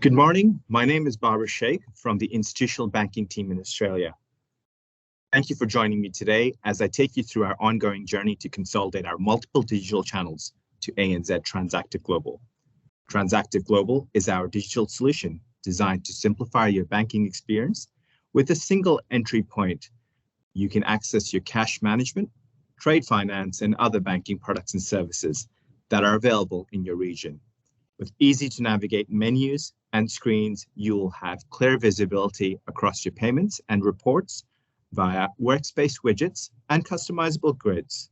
Good morning. My name is Babar Sheikh from the Institutional Banking team in Australia. Thank you for joining me today as I take you through our ongoing journey to consolidate our multiple digital channels to ANZ Transactive Global. Transactive Global is our digital solution designed to simplify your banking experience with a single entry point. You can access your cash management, trade finance, and other banking products and services that are available in your region. With easy to navigate menus and screens, you will have clear visibility across your payments and reports via workspace widgets and customizable grids.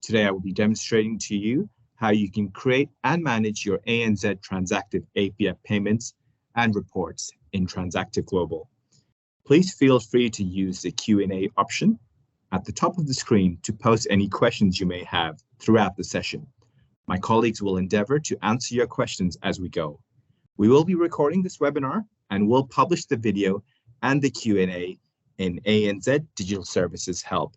Today, I will be demonstrating to you how you can create and manage your ANZ Transactive API payments and reports in Transactive Global. Please feel free to use the Q&A option at the top of the screen to post any questions you may have throughout the session. My colleagues will endeavor to answer your questions as we go. We will be recording this webinar and will publish the video and the Q&A in ANZ Digital Services Help.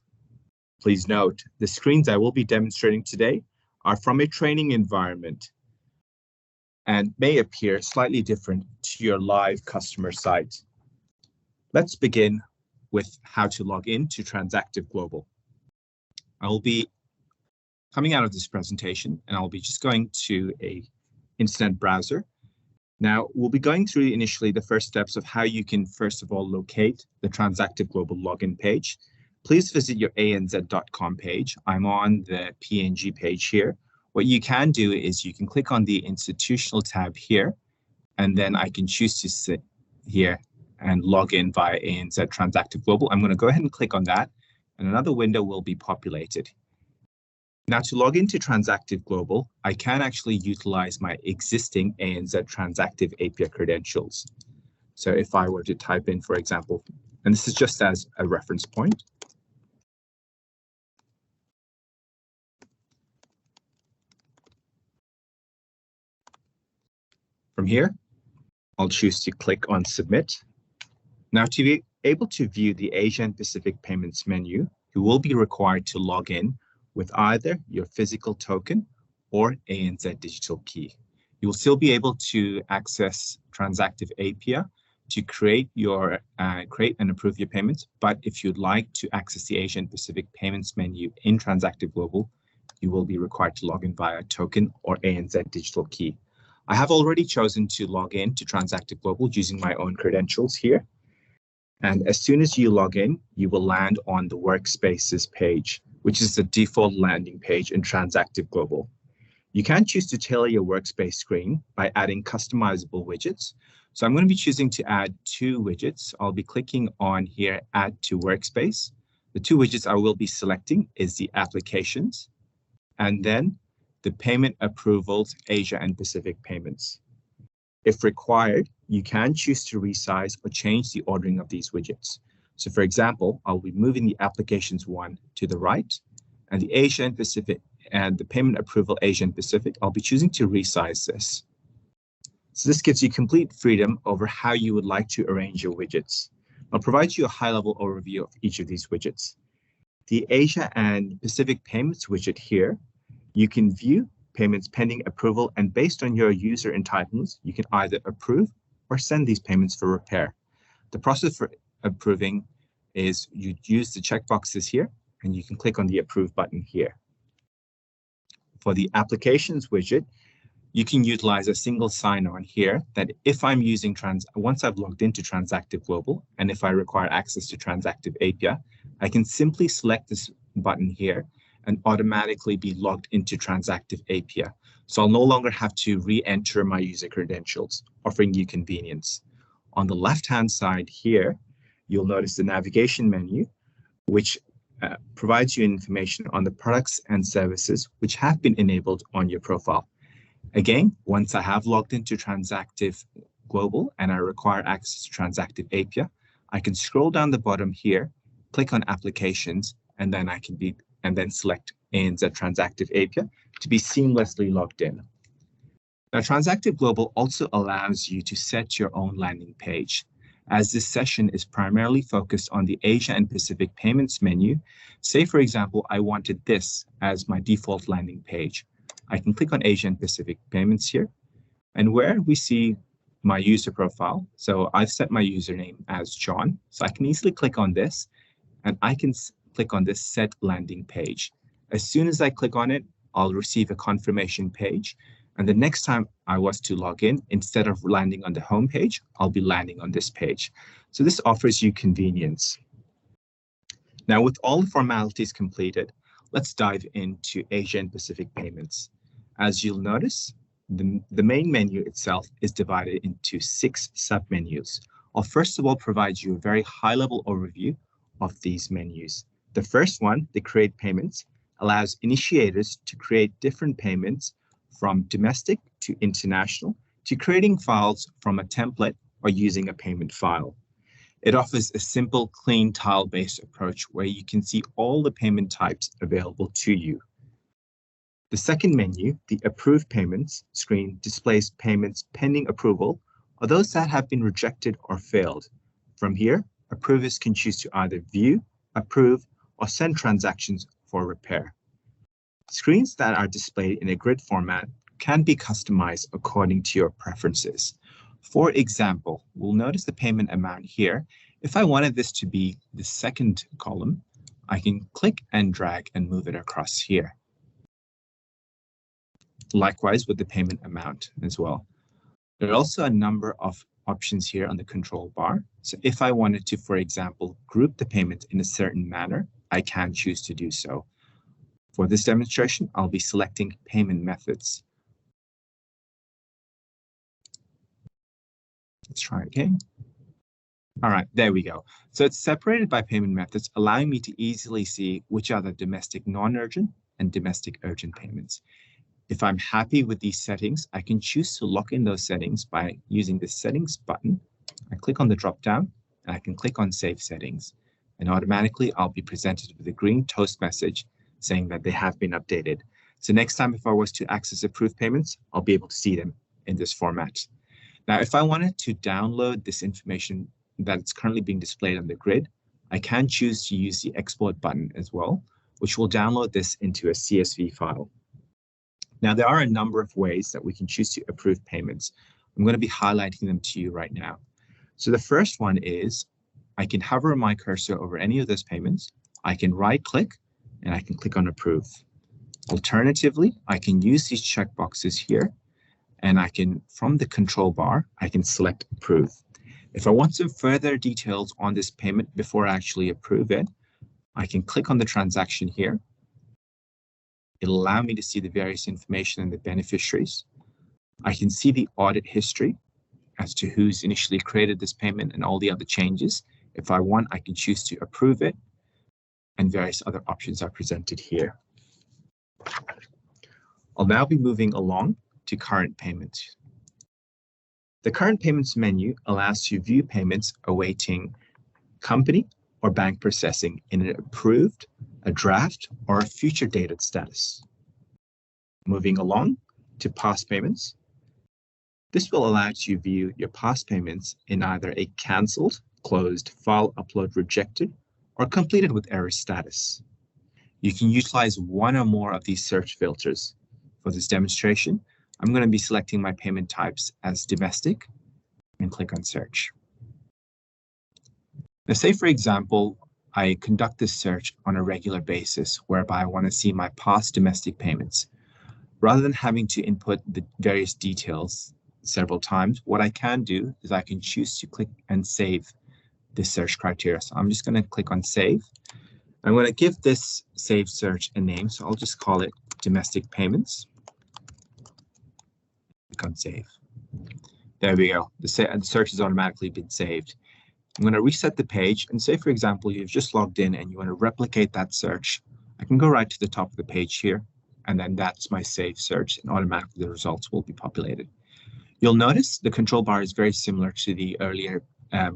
Please note, the screens I will be demonstrating today are from a training environment and may appear slightly different to your live customer site. Let's begin with how to log in to Transactive Global. I will be coming out of this presentation and I'll be just going to an internet browser. Now, we'll be going through initially the first steps of how you can first of all locate the Transactive Global login page. Please visit your anz.com page. I'm on the PNG page here. What you can do is you can click on the institutional tab here, and then I can choose to sit here and log in via ANZ Transactive Global. I'm going to go ahead and click on that, and another window will be populated. Now, to log into Transactive Global, I can actually utilize my existing ANZ Transactive API credentials. So if I were to type in, for example, and this is just as a reference point. From here, I'll choose to click on Submit. Now, to be able to view the Asia and Pacific Payments menu, you will be required to log in with either your physical token or ANZ digital key. You will still be able to access Transactive API to create and approve your payments. But if you'd like to access the Asian Pacific Payments menu in Transactive Global, you will be required to log in via token or ANZ digital key. I have already chosen to log in to Transactive Global using my own credentials here. And as soon as you log in, you will land on the Workspaces page, which is the default landing page in Transactive Global. You can choose to tailor your workspace screen by adding customizable widgets. So I'm going to be choosing to add 2 widgets. I'll be clicking on here, Add to Workspace. The 2 widgets I will be selecting is the Applications and then the Payment Approvals, Asia and Pacific Payments. If required, you can choose to resize or change the ordering of these widgets. So for example, I'll be moving the Applications one to the right and the Asia and Pacific and the Payment Approval Asia and Pacific, I'll be choosing to resize this. So this gives you complete freedom over how you would like to arrange your widgets. I'll provide you a high-level overview of each of these widgets. The Asia and Pacific Payments widget here, you can view payments pending approval, and based on your user entitlements, you can either approve or send these payments for repair. The process for approving is you use the checkboxes here and you can click on the approve button here. For the applications widget, you can utilize a single sign-on here that if I'm using once I've logged into Transactive Global and if I require access to Transactive API, I can simply select this button here and automatically be logged into Transactive API. So I'll no longer have to re-enter my user credentials, offering you convenience. On the left-hand side here, you'll notice the navigation menu, which provides you information on the products and services which have been enabled on your profile. Again, once I have logged into Transactive Global and I require access to Transactive API, I can scroll down the bottom here, click on Applications, and then select ANZ Transactive API to be seamlessly logged in. Now, Transactive Global also allows you to set your own landing page. As this session is primarily focused on the Asia and Pacific Payments menu, say, for example, I wanted this as my default landing page. I can click on Asia and Pacific Payments here, and where we see my user profile. So I've set my username as John. So I can easily click on this and I can click on this set landing page. As soon as I click on it, I'll receive a confirmation page. And the next time I was to log in, instead of landing on the home page, I'll be landing on this page. So this offers you convenience. Now, with all the formalities completed, let's dive into Asian Pacific payments. As you'll notice, the main menu itself is divided into 6 sub-menus. I'll first of all provide you a very high-level overview of these menus. The first one, the Create Payments, allows initiators to create different payments from domestic to international to creating files from a template or using a payment file. It offers a simple, clean, tile-based approach where you can see all the payment types available to you. The second menu, the Approve Payments screen, displays payments pending approval or those that have been rejected or failed. From here, approvers can choose to either view, approve, or send transactions for repair. Screens that are displayed in a grid format can be customized according to your preferences. For example, we'll notice the payment amount here. If I wanted this to be the second column, I can click and drag and move it across here. Likewise with the payment amount as well. There are also a number of options here on the control bar. So if I wanted to, for example, group the payment in a certain manner, I can choose to do so. For this demonstration, I'll be selecting payment methods. Let's try again. All right, there we go. So it's separated by payment methods, allowing me to easily see which are the domestic non-urgent and domestic urgent payments. If I'm happy with these settings, I can choose to lock in those settings by using the Settings button. I click on the drop-down, and I can click on Save Settings. And automatically, I'll be presented with a green toast message saying that they have been updated. So next time, if I was to access approved payments, I'll be able to see them in this format. Now, if I wanted to download this information that's currently being displayed on the grid, I can choose to use the Export button as well, which will download this into a CSV file. Now, there are a number of ways that we can choose to approve payments. I'm going to be highlighting them to you right now. So the first one is I can hover my cursor over any of those payments. I can right-click and I can click on Approve. Alternatively, I can use these checkboxes here and I can, from the control bar, I can select Approve. If I want some further details on this payment before I actually approve it, I can click on the transaction here. It'll allow me to see the various information and the beneficiaries. I can see the audit history as to who's initially created this payment and all the other changes. If I want, I can choose to approve it, and various other options are presented here. I'll now be moving along to Current Payments. The Current Payments menu allows you to view payments awaiting company or bank processing in an approved, a draft, or a future dated status. Moving along to past payments. This will allow you to view your past payments in either a cancelled, closed, file upload rejected, or completed with error status. You can utilize one or more of these search filters. For this demonstration, I'm going to be selecting my payment types as domestic and click on search. Now, say for example, I conduct this search on a regular basis whereby I want to see my past domestic payments. Rather than having to input the various details several times, what I can do is I can choose to click and save this search criteria. So I'm just going to click on Save. I'm going to give this saved search a name. So I'll just call it Domestic Payments. Click on Save. There we go. The search has automatically been saved. I'm going to reset the page and say, for example, you've just logged in and you want to replicate that search. I can go right to the top of the page here, and then that's my saved search, and automatically the results will be populated. You'll notice the control bar is very similar to the earlier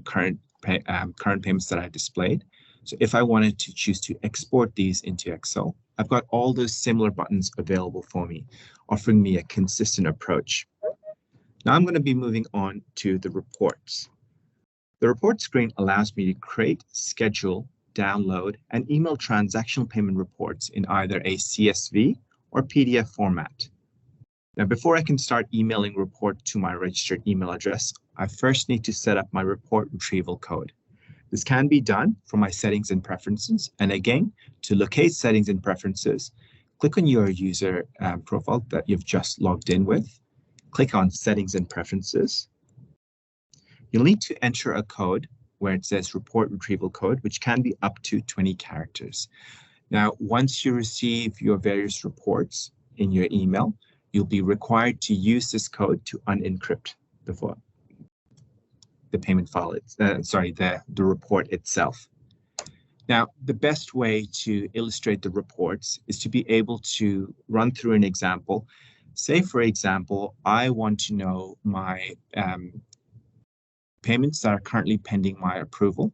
current payments that I displayed. So if I wanted to choose to export these into Excel, I've got all those similar buttons available for me, offering me a consistent approach. Now I'm going to be moving on to the reports. The report screen allows me to create, schedule, download, and email transactional payment reports in either a CSV or PDF format. Now, before I can start emailing report to my registered email address, I first need to set up my report retrieval code. This can be done from my settings and preferences. And again, to locate settings and preferences, click on your user profile that you've just logged in with. Click on settings and preferences. You'll need to enter a code where it says report retrieval code, which can be up to 20 characters. Now, once you receive your various reports in your email, you'll be required to use this code to unencrypt the payment file, the report itself. Now, the best way to illustrate the reports is to be able to run through an example. Say, for example, I want to know my payments that are currently pending my approval.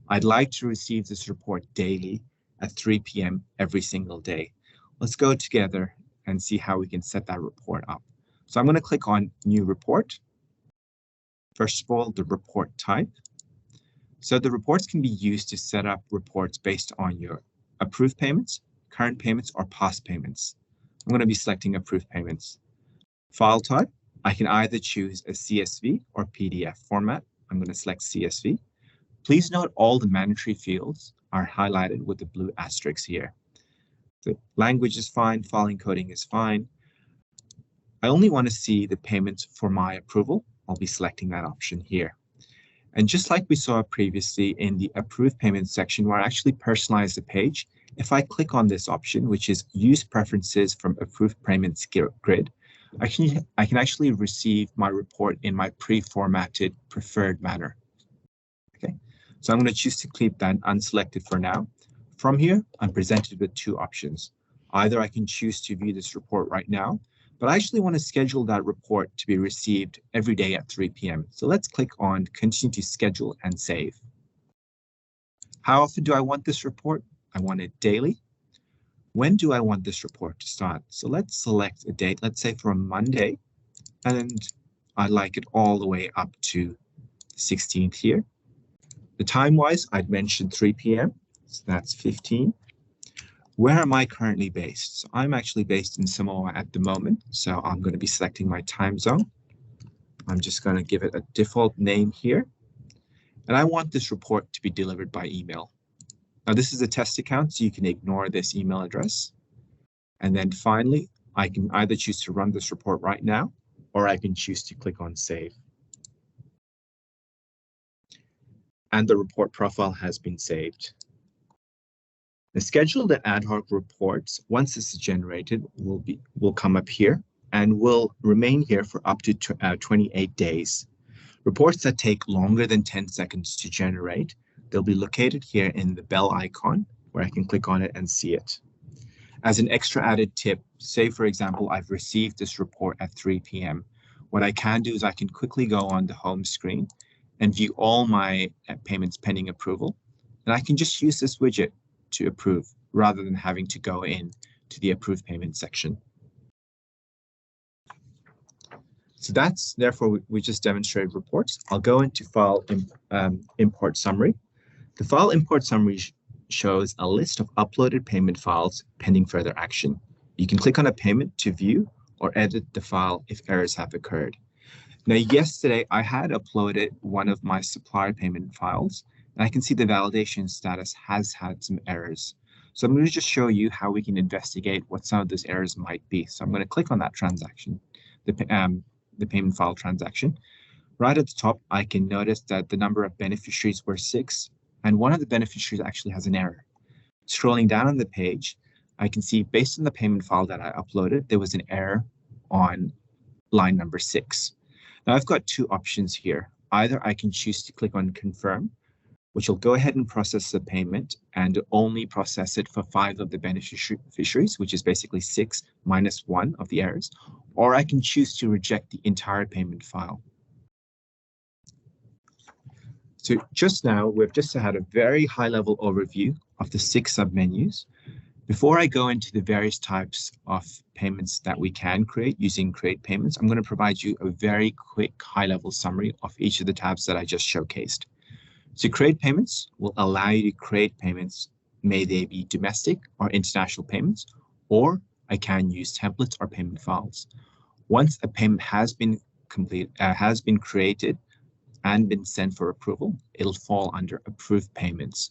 I'd like to receive this report daily at 3 p.m. every single day. Let's go together and see how we can set that report up. So I'm going to click on New Report. First of all, the report type. So the reports can be used to set up reports based on your approved payments, current payments, or past payments. I'm going to be selecting approved payments. File type, I can either choose a CSV or PDF format. I'm going to select CSV. Please note all the mandatory fields are highlighted with the blue asterisks here. The language is fine, file encoding is fine. I only want to see the payments for my approval. I'll be selecting that option here. And just like we saw previously in the approved payments section where I actually personalize the page, if I click on this option, which is use preferences from approved payments grid, I can actually receive my report in my pre-formatted preferred manner. Okay, so I'm going to choose to keep that unselected for now. From here, I'm presented with two options. Either I can choose to view this report right now, but I actually want to schedule that report to be received every day at 3 p.m. So let's click on Continue to Schedule and Save. How often do I want this report? I want it daily. When do I want this report to start? So let's select a date, let's say for a Monday, and I'd like it all the way up to the 16th here. The time-wise, I'd mentioned 3 p.m., so that's 15. Where am I currently based? So I'm actually based in Samoa at the moment, so I'm going to be selecting my time zone. I'm just going to give it a default name here, and I want this report to be delivered by email. Now, this is a test account, so you can ignore this email address. And then finally, I can either choose to run this report right now, or I can choose to click on Save. And the report profile has been saved. The scheduled and ad hoc reports, once this is generated, will come up here and will remain here for up to 28 days. Reports that take longer than 10 seconds to generate, they'll be located here in the bell icon where I can click on it and see it. As an extra added tip, say for example, I've received this report at 3 p.m. What I can do is I can quickly go on the home screen and view all my payments pending approval. And I can just use this widget to approve rather than having to go in to the approved payment section. So that's, therefore, we just demonstrated reports. I'll go into file import summary. The file import summary shows a list of uploaded payment files pending further action. You can click on a payment to view or edit the file if errors have occurred. Now, yesterday I had uploaded one of my supplier payment files, and I can see the validation status has had some errors. So I'm going to just show you how we can investigate what some of those errors might be. So I'm going to click on that transaction, the payment file transaction. Right at the top, I can notice that the number of beneficiaries were 6, and one of the beneficiaries actually has an error. Scrolling down on the page, I can see based on the payment file that I uploaded, there was an error on line number 6. Now I've got two options here. Either I can choose to click on Confirm, which will go ahead and process the payment and only process it for 5 of the beneficiaries, which is basically 6 minus 1 of the errors, or I can choose to reject the entire payment file. So just now, we've just had a very high-level overview of the 6 submenus. Before I go into the various types of payments that we can create using Create Payments, I'm going to provide you a very quick high-level summary of each of the tabs that I just showcased. So Create Payments will allow you to create payments, may they be domestic or international payments, or I can use templates or payment files. Once a payment has been created and been sent for approval, it'll fall under approved payments,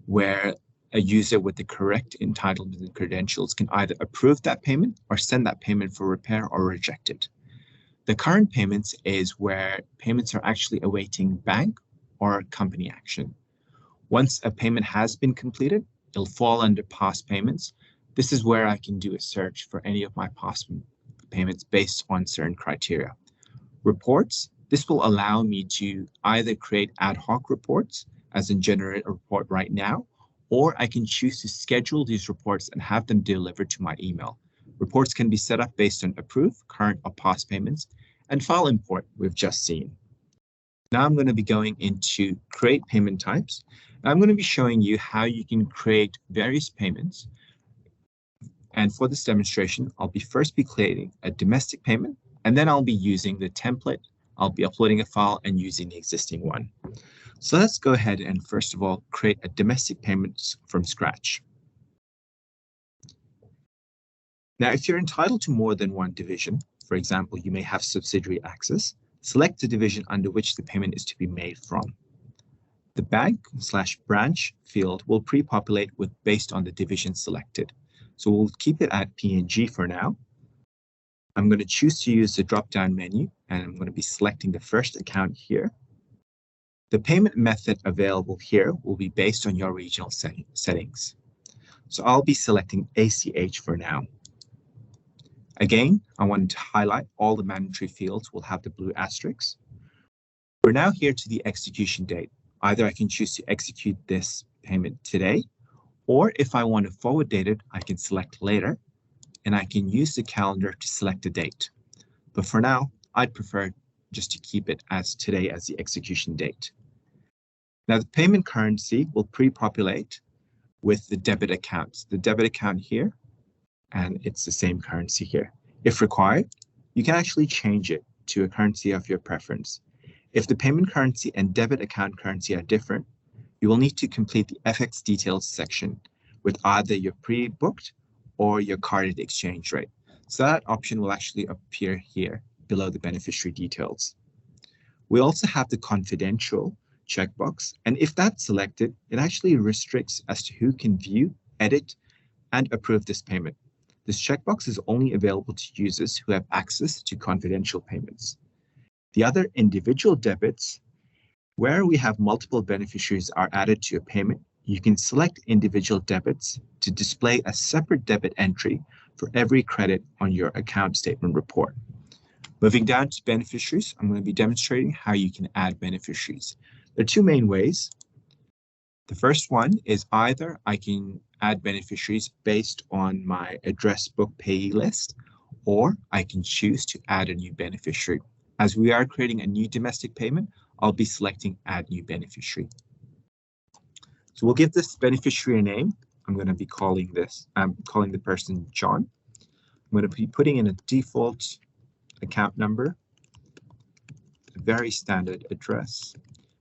where a user with the correct entitlement and credentials can either approve that payment or send that payment for repair or reject it. The current payments is where payments are actually awaiting bank or company action. Once a payment has been completed, it'll fall under past payments. This is where I can do a search for any of my past payments based on certain criteria. Reports, this will allow me to either create ad hoc reports, as in generate a report right now, or I can choose to schedule these reports and have them delivered to my email. Reports can be set up based on approved, current, or past payments, and file import we've just seen. Now I'm going to be going into create payment types. And I'm going to be showing you how you can create various payments. And for this demonstration, I'll first be creating a domestic payment, and then I'll be using the template. I'll be uploading a file and using the existing one. So let's go ahead and first of all, create a domestic payment from scratch. Now, if you're entitled to more than one division, for example, you may have subsidiary access, select the division under which the payment is to be made from. The bank/branch field will pre-populate based on the division selected. So we'll keep it at PNG for now. I'm going to choose to use the drop-down menu, and I'm going to be selecting the first account here. The payment method available here will be based on your regional settings. So I'll be selecting ACH for now. Again, I wanted to highlight all the mandatory fields will have the blue asterisks. We're now here to the execution date. Either I can choose to execute this payment today, or if I want to forward date it, I can select later, and I can use the calendar to select a date. But for now, I'd prefer just to keep it as today as the execution date. Now, the payment currency will pre-populate with the debit accounts. The debit account here, and it's the same currency here. If required, you can actually change it to a currency of your preference. If the payment currency and debit account currency are different, you will need to complete the FX details section with either your pre-booked or your carded exchange rate. So that option will actually appear here below the beneficiary details. We also have the confidential checkbox, and if that's selected, it actually restricts as to who can view, edit, and approve this payment. This checkbox is only available to users who have access to confidential payments. The other individual debits, where we have multiple beneficiaries are added to a payment, you can select individual debits to display a separate debit entry for every credit on your account statement report. Moving down to beneficiaries, I'm going to be demonstrating how you can add beneficiaries. There are two main ways. The first one is either I can add beneficiaries based on my address book payee list, or I can choose to add a new beneficiary. As we are creating a new domestic payment, I'll be selecting add new beneficiary. So we'll give this beneficiary a name. I'm going to be calling the person John. I'm going to be putting in a default account number, a very standard address.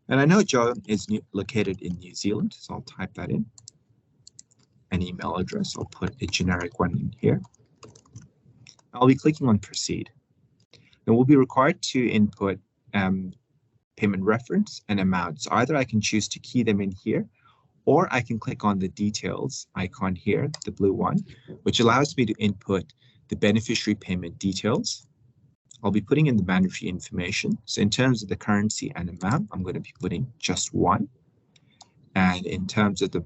And I know John is located in New Zealand, so I'll type that in. An email address, I'll put a generic one in here. I'll be clicking on proceed. And we'll be required to input payment reference and amount. So either I can choose to key them in here, or I can click on the details icon here, the blue one, which allows me to input the beneficiary payment details. I'll be putting in the mandatory information. So in terms of the currency and amount, I'm going to be putting just one. And in terms of the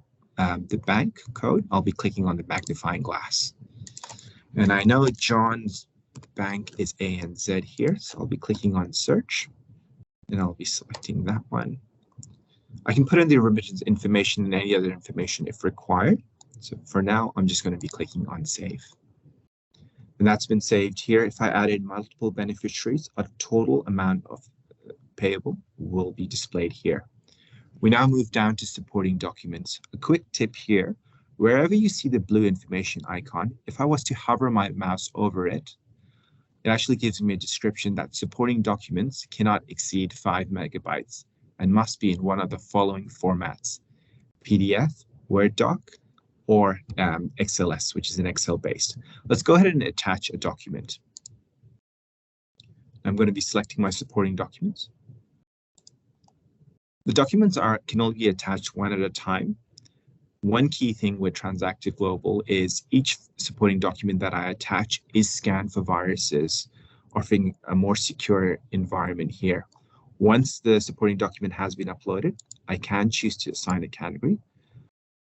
bank code, I'll be clicking on the magnifying glass. And I know John's bank is ANZ here, so I'll be clicking on search, and I'll be selecting that one. I can put in the remittance information and any other information if required. So for now, I'm just going to be clicking on save. And that's been saved here. If I added multiple beneficiaries, a total amount of payable will be displayed here. We now move down to supporting documents. A quick tip here, wherever you see the blue information icon, if I was to hover my mouse over it, it actually gives me a description that supporting documents cannot exceed 5 megabytes and must be in one of the following formats: PDF, Word doc, or XLS, which is an Excel based. Let's go ahead and attach a document. I'm going to be selecting my supporting documents. The documents can only be attached one at a time. One key thing with Transactive Global is each supporting document that I attach is scanned for viruses, offering a more secure environment here. Once the supporting document has been uploaded, I can choose to assign a category.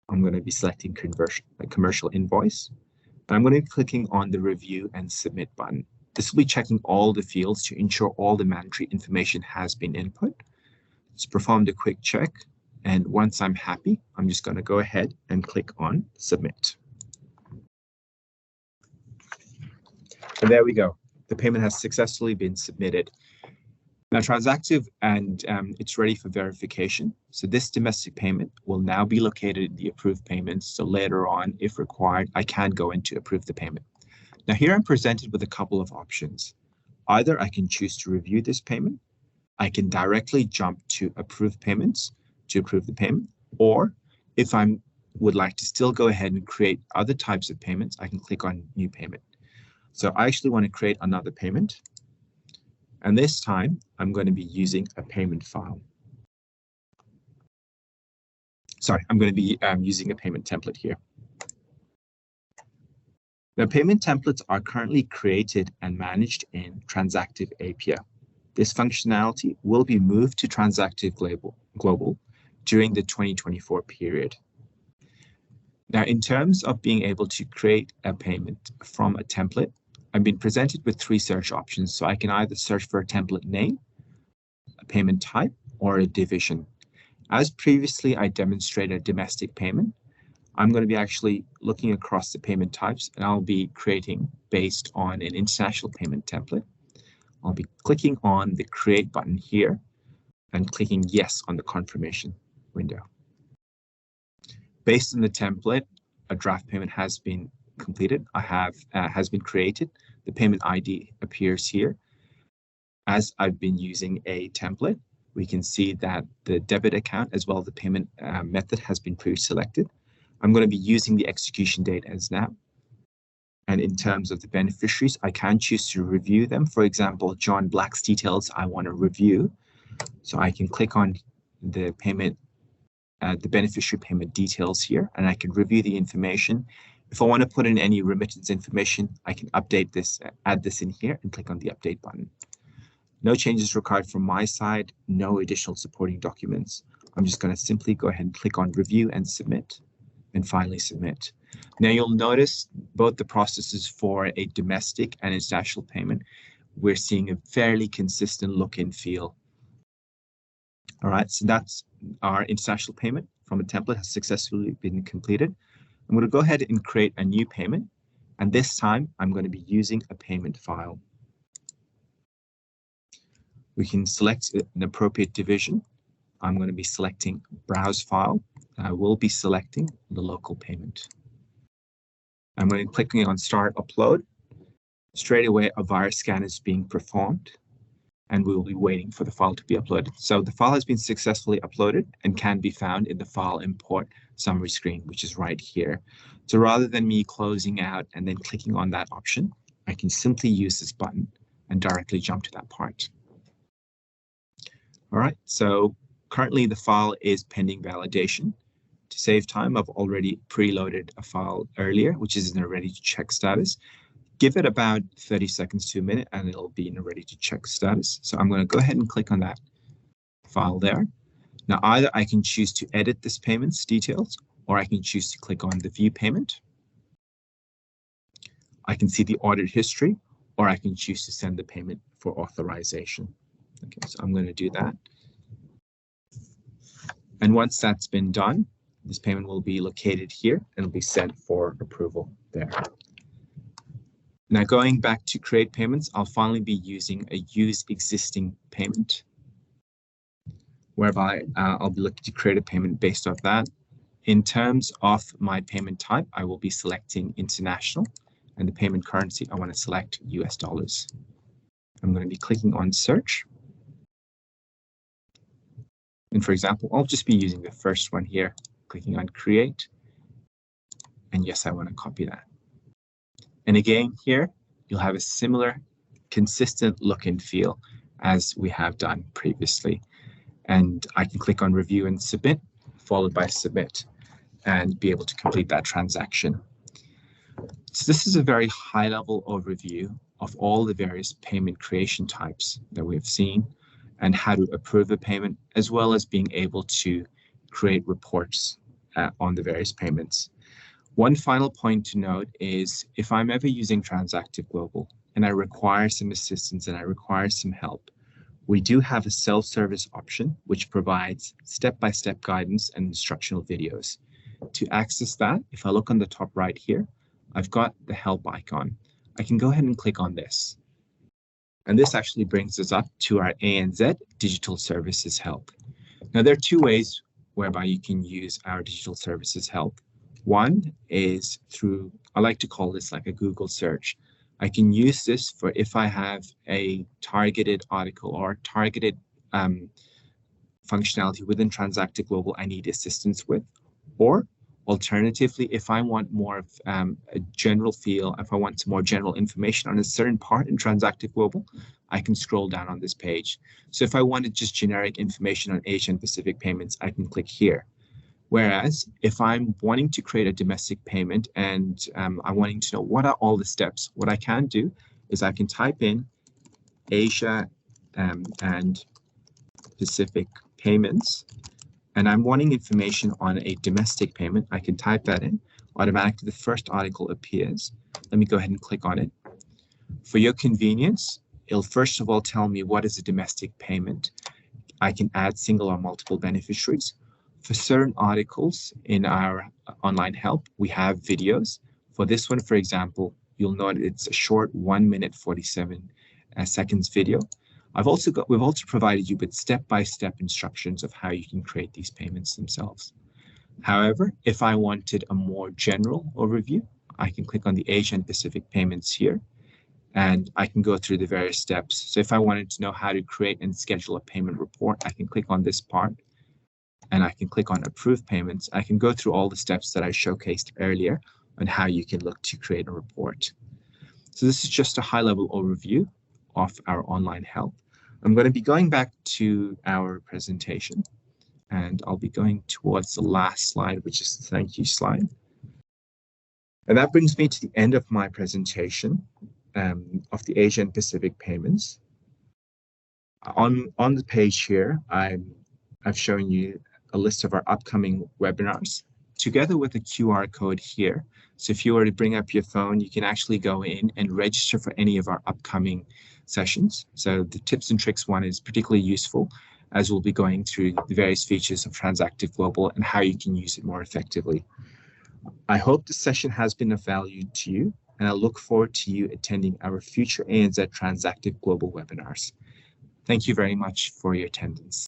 I'm going to be selecting commercial invoice. And I'm going to be clicking on the review and submit button. This will be checking all the fields to ensure all the mandatory information has been input. Let's perform the quick check. And once I'm happy, I'm just going to go ahead and click on submit. And there we go. The payment has successfully been submitted. Now, Transactive, and it's ready for verification. So this domestic payment will now be located in the approved payments. So later on, if required, I can go in to approve the payment. Now here I'm presented with a couple of options. Either I can choose to review this payment, I can directly jump to approve payments to approve the payment, or if I would like to still go ahead and create other types of payments, I can click on new payment. So I actually want to create another payment. And this time I'm going to be using a payment file. Sorry, I'm going to be using a payment template here. Now, payment templates are currently created and managed in Transactive API. This functionality will be moved to Transactive Global during the 2024 period. Now, in terms of being able to create a payment from a template, I've been presented with 3 search options. So I can either search for a template name, a payment type, or a division. As previously, I demonstrated a domestic payment. I'm going to be actually looking across the payment types, and I'll be creating based on an international payment template. I'll be clicking on the create button here and clicking yes on the confirmation window. Based on the template, a draft payment has been completed. Has been created. The payment ID appears here. As I've been using a template, we can see that the debit account as well as the payment method has been pre-selected. I'm going to be using the execution date as now. And in terms of the beneficiaries, I can choose to review them. For example, John Black's details I want to review. So I can click on the payment, the beneficiary payment details here, and I can review the information. If I want to put in any remittance information, I can update this, add this in here and click on the update button. No changes required from my side, no additional supporting documents. I'm just going to simply go ahead and click on review and submit. And finally submit. Now you'll notice both the processes for a domestic and international payment, we're seeing a fairly consistent look and feel. All right, so that's our international payment from a template has successfully been completed. I'm going to go ahead and create a new payment. And this time I'm going to be using a payment file. We can select an appropriate division. I'm going to be selecting browse file. I will be selecting the local payment. I'm going to be clicking on start upload. Straight away, a virus scan is being performed, and we will be waiting for the file to be uploaded. So the file has been successfully uploaded and can be found in the file import summary screen, which is right here. So rather than me closing out and then clicking on that option, I can simply use this button and directly jump to that part. All right, so currently the file is pending validation. To save time, I've already preloaded a file earlier, which is in a ready to check status. Give it about 30 seconds to a minute and it'll be in a ready to check status. So I'm going to go ahead and click on that file there. Now, either I can choose to edit this payment's details, or I can choose to click on the view payment. I can see the audit history, or I can choose to send the payment for authorization. Okay, so I'm going to do that. And once that's been done, this payment will be located here and will be sent for approval there. Now, going back to create payments, I'll finally be using a use existing payment, whereby I'll be looking to create a payment based off that. In terms of my payment type, I will be selecting international, and the payment currency, I want to select US dollars. I'm going to be clicking on search. And for example, I'll just be using the first one here, clicking on create. And yes, I want to copy that. And again, here, you'll have a similar consistent look and feel as we have done previously. And I can click on review and submit, followed by submit, and be able to complete that transaction. So this is a very high-level overview of all the various payment creation types that we've seen and how to approve a payment, as well as being able to create reports on the various payments. One final point to note is if I'm ever using Transactive Global and I require some assistance and I require some help, we do have a self-service option which provides step-by-step guidance and instructional videos. To access that, if I look on the top right here, I've got the help icon. I can go ahead and click on this. And this actually brings us up to our ANZ Digital Services Help. Now, there are two ways whereby you can use our Digital Services Help. One is through, I like to call this like a Google search. I can use this for if I have a targeted article or targeted functionality within Transactive Global I need assistance with, or alternatively, if I want more of a general feel, if I want some more general information on a certain part in Transactive Global, I can scroll down on this page. So if I wanted just generic information on Asian Pacific payments, I can click here. Whereas if I'm wanting to create a domestic payment and I'm wanting to know what are all the steps, what I can do is I can type in Asia and Pacific payments, and I'm wanting information on a domestic payment. I can type that in. Automatically, the first article appears. Let me go ahead and click on it. For your convenience, it'll first of all tell me what is a domestic payment. I can add single or multiple beneficiaries. For certain articles in our online help, we have videos. For this one, for example, you'll note it's a short 1 minute 47 seconds video. We've also provided you with step-by-step instructions of how you can create these payments themselves. However, if I wanted a more general overview, I can click on the Asian Pacific payments here, and I can go through the various steps. So if I wanted to know how to create and schedule a payment report, I can click on this part, and I can click on approve payments. I can go through all the steps that I showcased earlier on how you can look to create a report. So this is just a high-level overview of our online help. I'm going to be going back to our presentation, and I'll be going towards the last slide, which is the thank you slide. And that brings me to the end of my presentation of the Asian Pacific payments. On the page here, I've shown you a list of our upcoming webinars together with a QR code here. So if you were to bring up your phone, you can actually go in and register for any of our upcoming sessions. So the tips and tricks one is particularly useful as we'll be going through the various features of Transactive Global and how you can use it more effectively. I hope this session has been of value to you, and I look forward to you attending our future ANZ Transactive Global webinars. Thank you very much for your attendance.